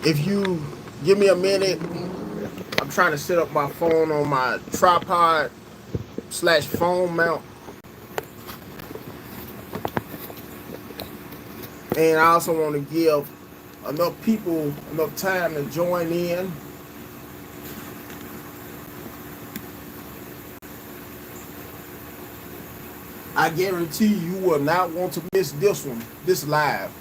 If you give me a minute, I'm trying to set up my phone on my tripod slash phone mount, and I also want to give enough people enough time to join in. I guarantee you will not want to miss this one, this live.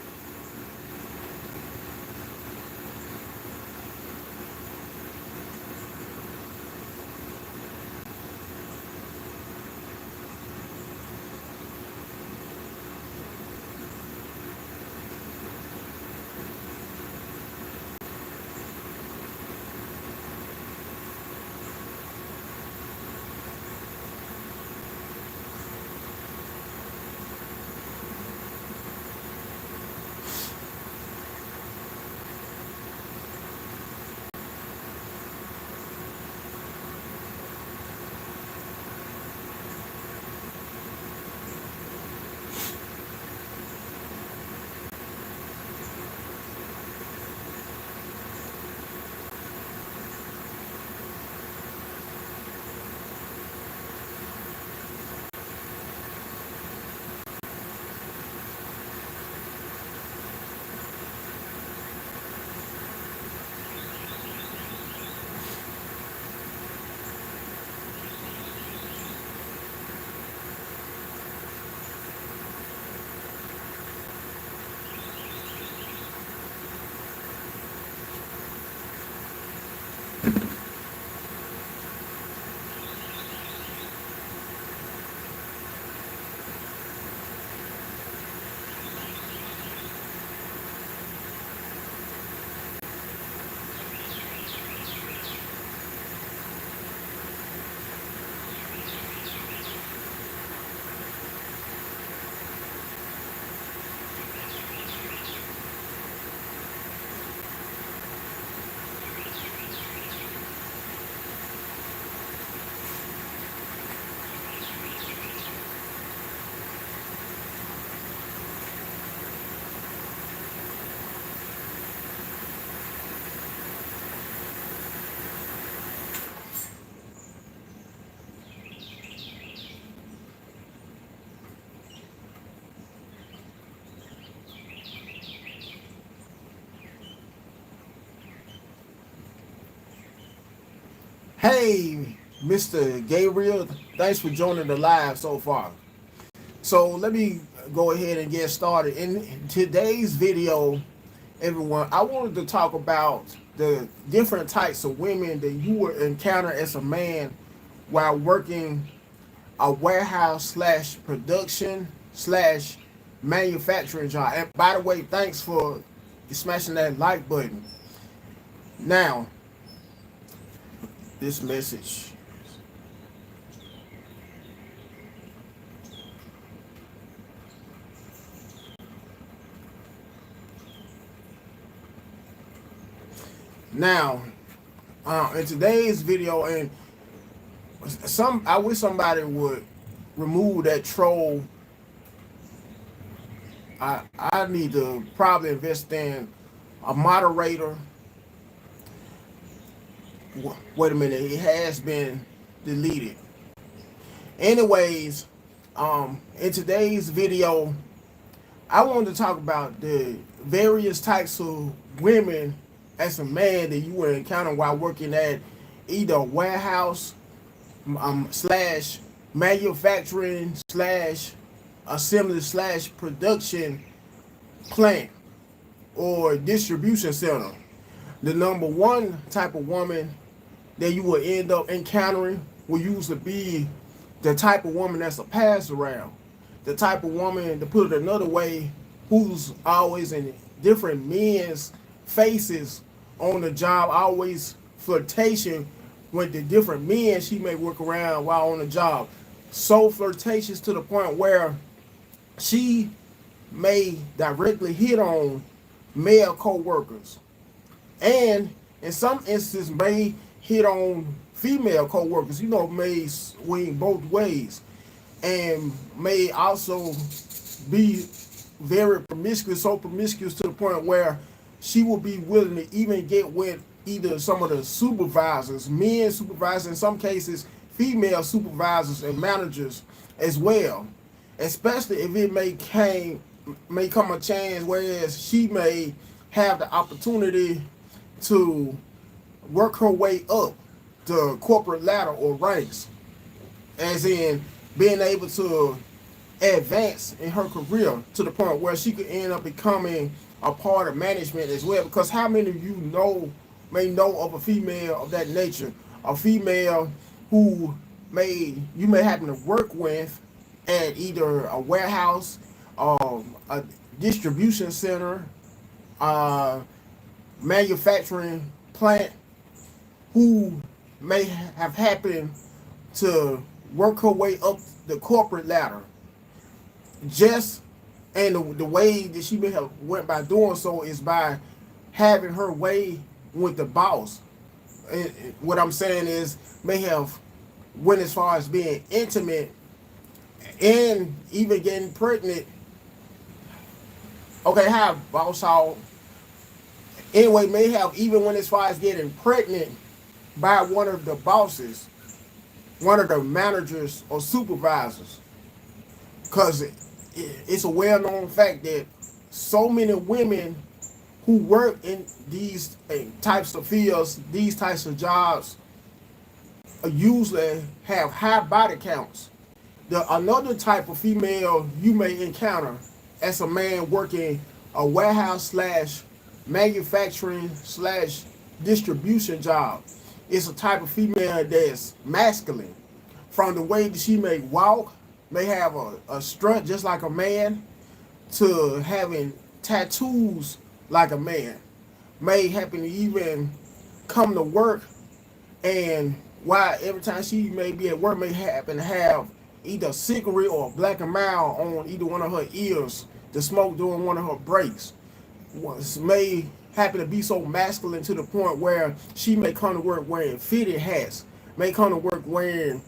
Hey, Mr. Gabriel, thanks for joining the live so far. So let me go ahead and get started. In today's video, everyone, I wanted to talk about the different types of women that you will encounter as a man while working a warehouse slash production slash manufacturing job. And by the way, thanks for smashing that like button. Now, this message. Now, in today's video, and I wish somebody would remove that troll. I need to probably invest in a moderator. Wait a minute, it has been deleted. Anyways, in today's video, I wanted to talk about the various types of women as a man that you will encounter while working at either a warehouse slash manufacturing slash assembly slash production plant or distribution center. The number one type of woman that you will end up encountering will usually be the type of woman that's a pass around. The type of woman, to put it another way, who's always in different men's faces on the job, always flirtation with the different men she may work around while on the job. So flirtatious to the point where she may directly hit on male co-workers, and in some instances may hit on female co-workers. You know, may swing both ways, and may also be very promiscuous, so promiscuous to the point where she will be willing to even get with either some of the supervisors, men supervisors, in some cases, female supervisors and managers as well. Especially if it may come a chance whereas she may have the opportunity to work her way up the corporate ladder or ranks, as in being able to advance in her career to the point where she could end up becoming a part of management as well. Because how many of you may know of a female of that nature, a female who you may happen to work with at either a warehouse, a distribution center, manufacturing plant, who may have happened to work her way up the corporate ladder. And the way that she may have went by doing so is by having her way with the boss. And what I'm saying is, may have went as far as being intimate and even getting pregnant. Okay, have boss out. Anyway, may have even went as far as getting pregnant by one of the bosses, one of the managers or supervisors. Because it's a well-known fact that so many women who work in these types of fields, these types of jobs, usually have high body counts. Another type of female you may encounter as a man working a warehouse slash manufacturing slash distribution job is a type of female that's masculine. From the way that she may walk, may have a strut just like a man, to having tattoos like a man, may happen to even come to work, and why every time she may be at work may happen to have either a cigarette or a Black and Mild on either one of her ears to smoke during one of her breaks. May happen to be so masculine to the point where she may come to work wearing fitted hats, may come to work wearing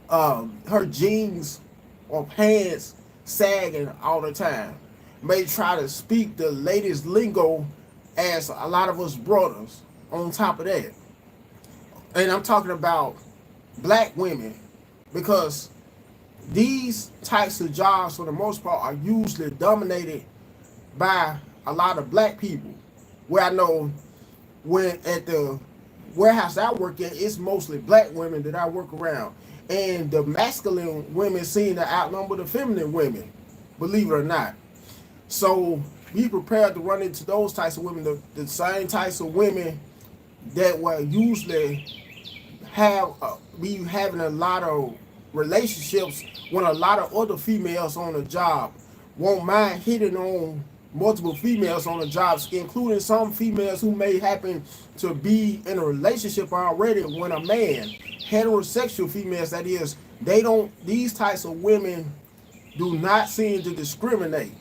her jeans or pants sagging all the time, may try to speak the latest lingo as a lot of us brothers on top of that. And I'm talking about black women, because these types of jobs for the most part are usually dominated by a lot of black people. Where I know when at the warehouse I work at, it's mostly black women that I work around. And the masculine women seem to outnumber the feminine women, believe it or not. So be prepared to run into those types of women, the same types of women that will usually be having a lot of relationships when a lot of other females on the job won't mind hitting on multiple females on the jobs, including some females who may happen to be in a relationship already when a man, heterosexual females that is, these types of women do not seem to discriminate.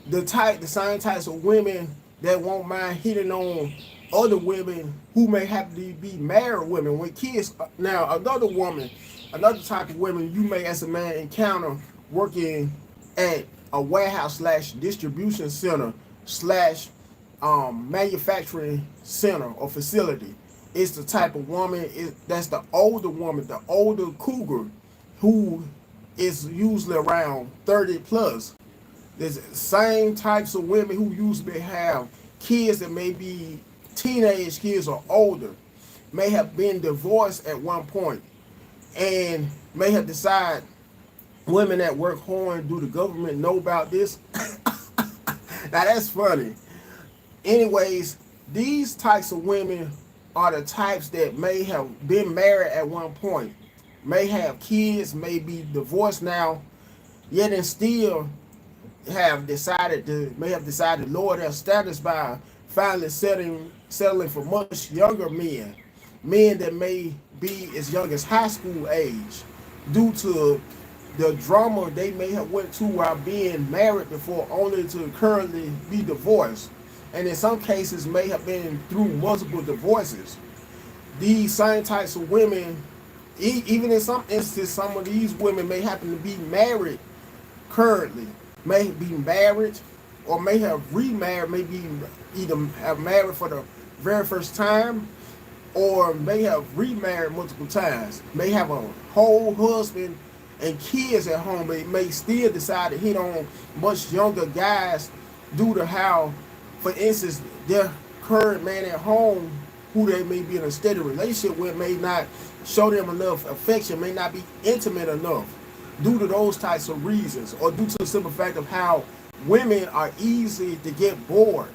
The same types of women that won't mind hitting on other women who may happen to be married women with kids. Now, another type of women you may as a man encounter working at a warehouse slash distribution center slash manufacturing center or facility. It's the type of woman, that's the older woman, the older cougar, who is usually around 30 plus. There's the same types of women who usually have kids that may be teenage kids or older, may have been divorced at one point, and may have decided, women that work hard, do the government know about this? Now that's funny. Anyways, these types of women are the types that may have been married at one point, may have kids, may be divorced now, yet and still may have decided to lower their status by finally settling for much younger men that may be as young as high school age, due to the drama they may have went to while being married before, only to currently be divorced, and in some cases may have been through multiple divorces. These same types of women, even in some instances, some of these women may happen to be married currently, may be married or may have remarried, maybe either have married for the very first time, or may have remarried multiple times, may have a whole husband and kids at home, but may still decide to hit on much younger guys due to how, for instance, their current man at home, who they may be in a steady relationship with, may not show them enough affection, may not be intimate enough due to those types of reasons, or due to the simple fact of how women are easy to get bored.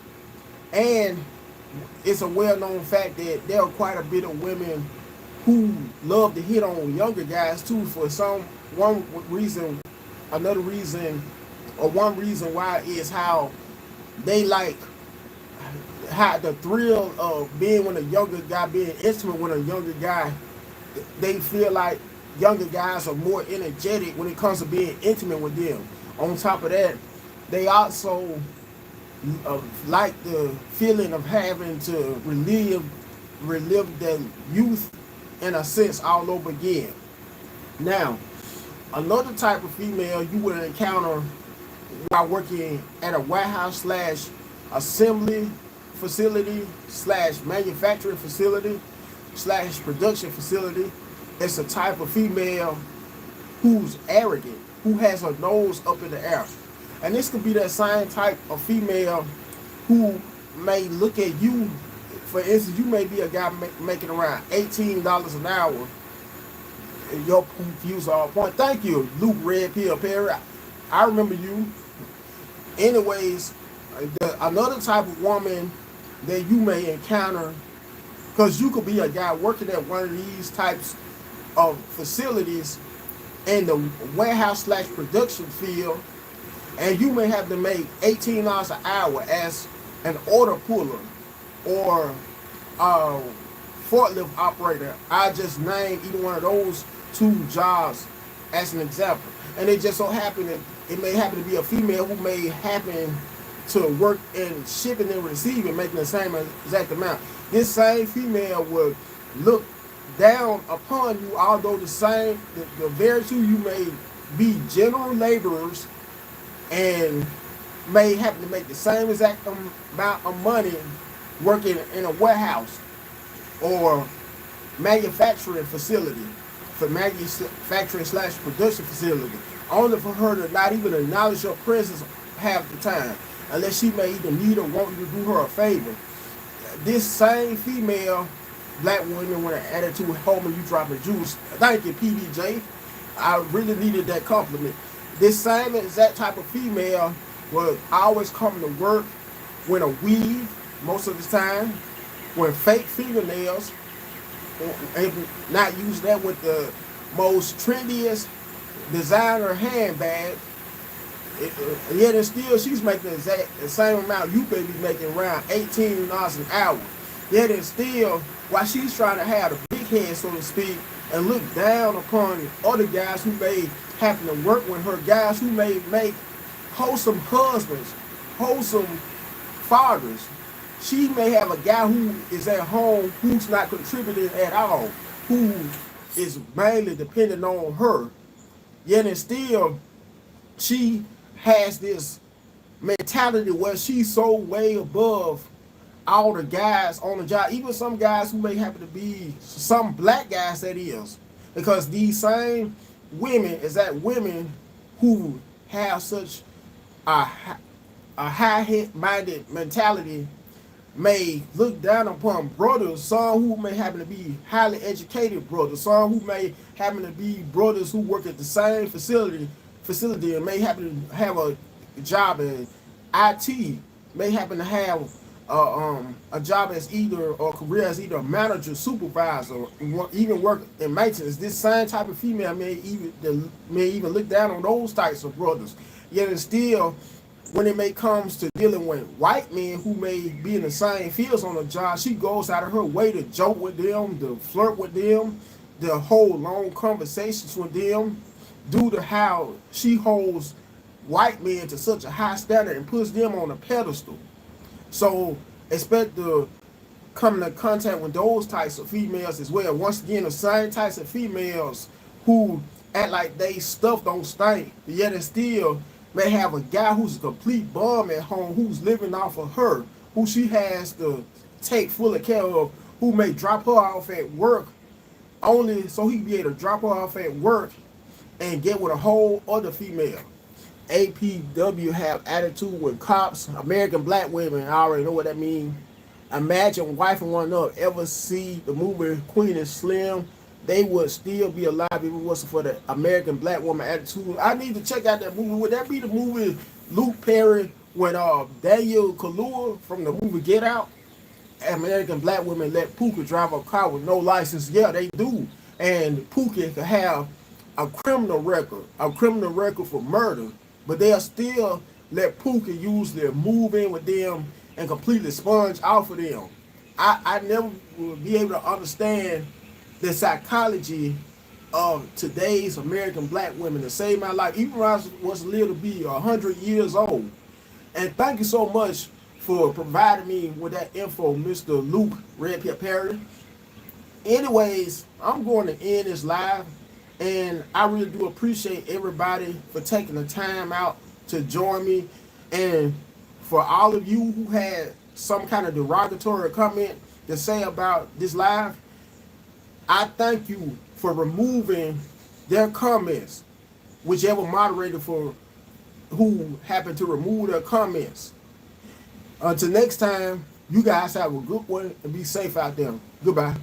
And it's a well-known fact that there are quite a bit of women who love to hit on younger guys too, for some one reason, another reason, or one reason why is how they like how the thrill of being with a younger guy, being intimate with a younger guy. They feel like younger guys are more energetic when it comes to being intimate with them. On top of that, they also like the feeling of having to relive their youth in a sense all over again. Now, another type of female you would encounter while working at a warehouse slash assembly facility slash manufacturing facility slash production facility is a type of female who's arrogant, who has her nose up in the air. And this could be that same type of female who may look at you, for instance, you may be a guy making around $18 an hour. And your views are on point. Thank you, Luke Red Pill Perry. I remember you. Anyways, another type of woman that you may encounter, because you could be a guy working at one of these types of facilities in the warehouse slash production field, and you may have to make $18 an hour as an order puller or a forklift operator. I just named either one of those two jobs as an example. And it just so happened that it may happen to be a female who may happen to work in shipping and receiving, making the same exact amount. This same female would look down upon you, although the very two you may be general laborers and may happen to make the same exact amount of money working in a warehouse or manufacturing facility, for manufacturing slash production facility, only for her to not even acknowledge your presence half the time, unless she may either need or want you to do her a favor. This same female, black woman with an attitude, Homer, you dropping juice. Thank you, PDJ. I really needed that compliment. This same exact type of female will always come to work with a weave most of the time, with fake fingernails, and not use that with the most trendiest designer handbag. Yet and still she's making the same amount you may be making, around $18 an hour. Yet and still, while she's trying to have the big head, so to speak, and look down upon other guys who may happen to work with her, guys who may make wholesome husbands, wholesome fathers. She may have a guy who is at home who's not contributing at all, who is mainly dependent on her. Yet and still, she has this mentality where she's so way above all the guys on the job, even some guys who may happen to be some black guys, that is, because these same women is that women who have such a high-minded mentality may look down upon brothers, some who may happen to be highly educated brothers, some who may happen to be brothers who work at the same facility and may happen to have a job in IT, may happen to have a job as either, or career as either a manager, supervisor, or even work in maintenance. This same type of female may even look down on those types of brothers. Yet and still, when it comes to dealing with white men who may be in the same fields on the job, she goes out of her way to joke with them, to flirt with them, to hold long conversations with them, due to how she holds white men to such a high standard and puts them on a pedestal. So expect to come into contact with those types of females as well. Once again, the same types of females who act like they stuff don't stink, yet and still may have a guy who's a complete bum at home, who's living off of her, who she has to take full care of, who may drop her off at work only so he can be able to drop her off at work and get with a whole other female. APW have attitude with cops, American black women. I already know what that means. Imagine wife and one another. Ever see the movie Queen and Slim? They would still be alive if it wasn't for the American black woman attitude. I need to check out that movie. Would that be the movie Luke Perry when Daniel Kaluuya from the movie Get Out? American black women let Pookie drive a car with no license. Yeah, they do. And Pookie could have a criminal record for murder, but they'll still let Pookie use their move in with them and completely sponge off of them. I never will be able to understand the psychology of today's American black women to save my life, even when I was lived to be 100 years old. And thank you so much for providing me with that info, Mr. Luke Red Pip Perry. Anyways, I'm going to end this live, and I really do appreciate everybody for taking the time out to join me. And for all of you who had some kind of derogatory comment to say about this live, I thank you for removing their comments, whichever moderator for who happened to remove their comments. Until next time, you guys have a good one and be safe out there. Goodbye.